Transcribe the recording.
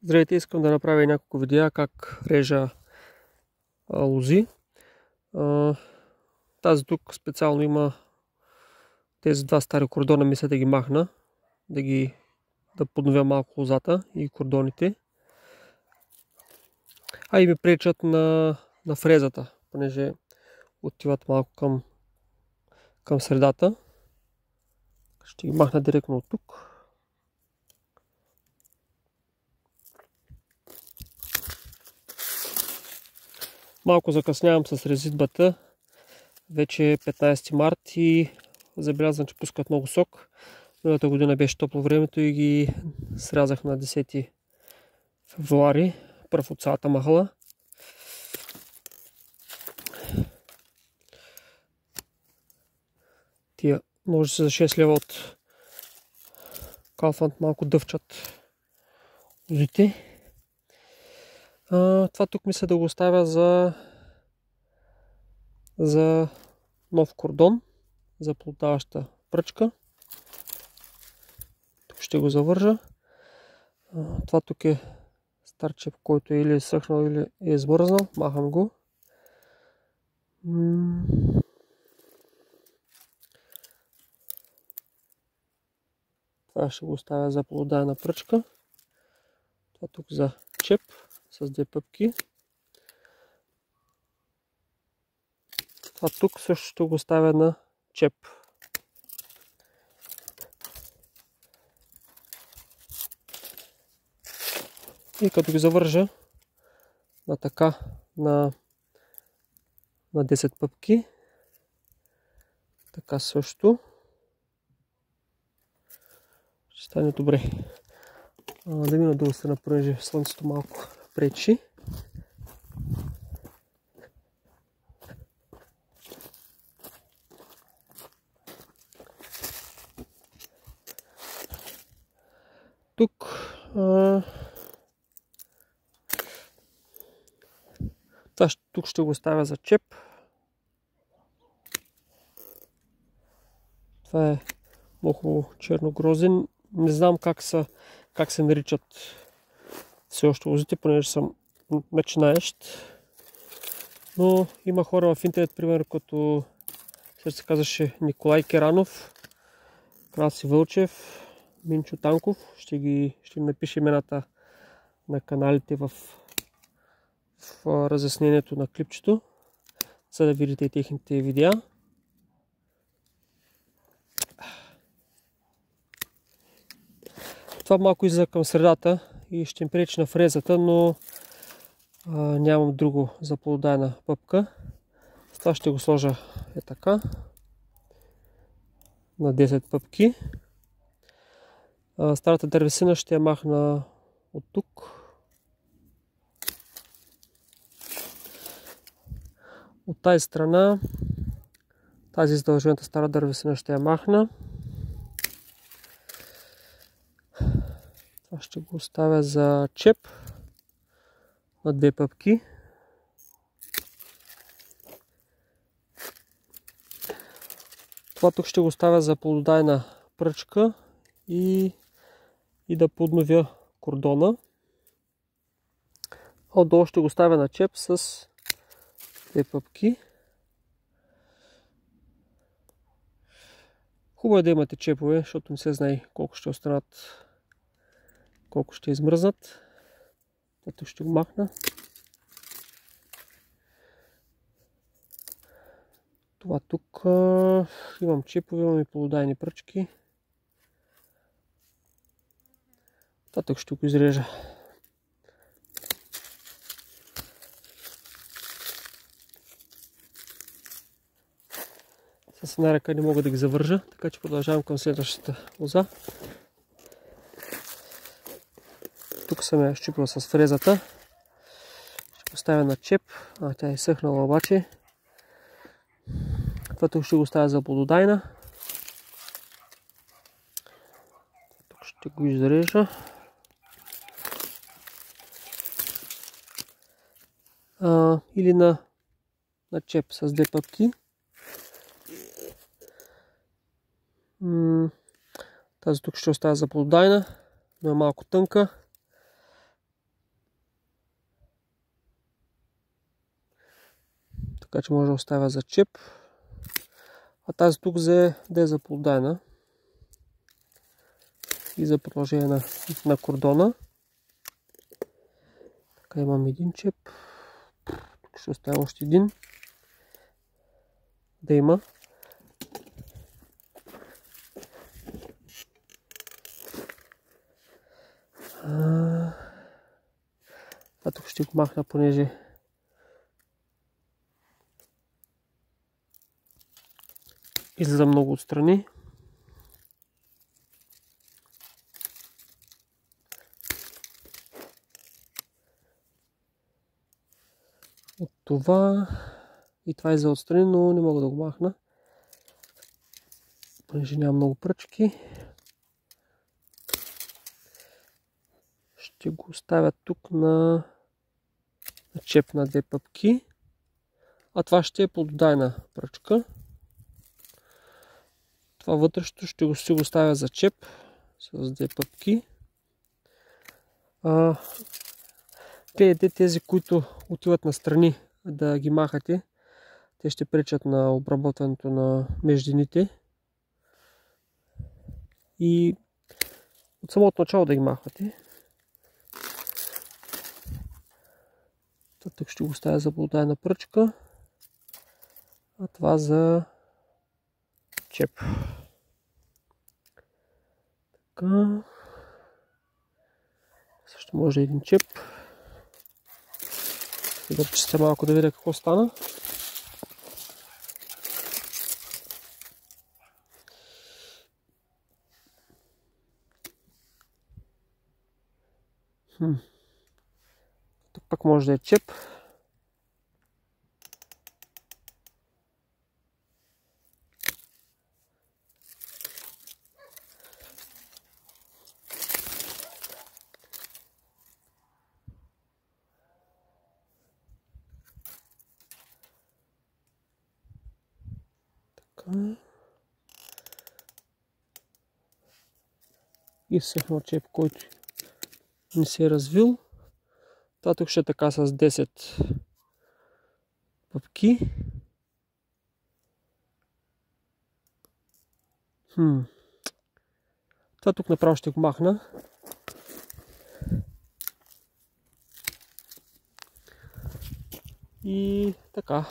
Здравейте, искам да направя няколко видеа как режа лози. Тази тук специално има тези два стари кордона, мисля да ги махна, да подновя малко лозата и кордоните. И ми пречат на фрезата, понеже отиват малко към средата. Ще ги махна директно от тук. Малко закъснявам с резидбата. Вече е 15 март и забелязвам, че пускат много сок. Миналата година беше топло времето и ги срязах на 10 февруари. Пръв от цялата махала. Тия ножици за 6 лева от Kaufland малко дъвчат лозите. Това тук мисля да го оставя за нов кордон, за плодаваща пръчка. Тук ще го завържа. Това тук е стар чеп, който е или съхнал, или е измръзнал. Махам го. Това ще го оставя за плодавана пръчка. Това тук за чеп с две пъпки. Това тук също ще го оставя на чеп. И като ги завържа на така, на 10 пъпки, така също ще стане добре. Да мина долу страна, понеже слънцето малко пречи. Тук тук ще го оставя за чеп. Това е много черногрозен. Не знам как се наричат все още лозите, понеже съм начинаещ. Но има хора в интернет, примерно като се казваше Николай Керанов, Краси Вълчев, Минчо Танков. Ще им напиша имената на каналите в разяснението на клипчето, за да видите техните видеа. Това малко излиза към средата и ще им пречи на фрезата, но нямам друго за плододайна пъпка. С това ще го сложа така на 10 пъпки. Старата дървесина ще я махна от тук. От тази страна, тази издължената стара дървесина ще я махна. Това ще го оставя за чеп на 2 пъпки. Това тук ще го оставя за плододайна пръчка и да подновя кордона. Отдолу ще го оставя на чеп с 2 пъпки. Хубаво е да имате чепове, защото не се знае колко ще останат, колко ще измръзнат. Ето ще го махна. Това тук имам чепове, имам и плододайни пръчки. Това тук ще го изрежа. С една ръка не мога да ги завържа, така че продължавам към следващата лоза. Тук съм я щупил с фрезата. Ще поставя на чеп. Тя е съхнала обаче. Това тук ще го оставя за плододайна. Тук ще го изрежа. Или на чеп с 2 пъпки. Тази тук ще оставя за плододайна, но е малко тънка. така че може да оставя за чеп. А тази тук да е за полдайна и за продължение на кордона. Така имам един чеп. Тук ще оставя още един. Да има. А тук ще го махна, понеже излиза много отстрани. От това и това излиза отстрани, но не мога да го махна, понеже няма много пръчки. Ще го оставя тук на чеп на 2 пъпки. А това ще е плододайна пръчка. Това вътрешното ще го ставя за чеп с 2 пъпки. Гледайте, тези, които отиват настрани да ги махате, те ще пречат на обработването на междините. И от самото начало да ги махвате. Тук ще го ставя за плододайна пръчка, а това за чеп. Така. Също може един чеп. Да чистя малко да видя какво стана. Тук пък може да е чеп. Изсъхнал чеп, който не се е развил. Това тук ще е така с 10 пъпки. Това тук направо ще го махна. И така.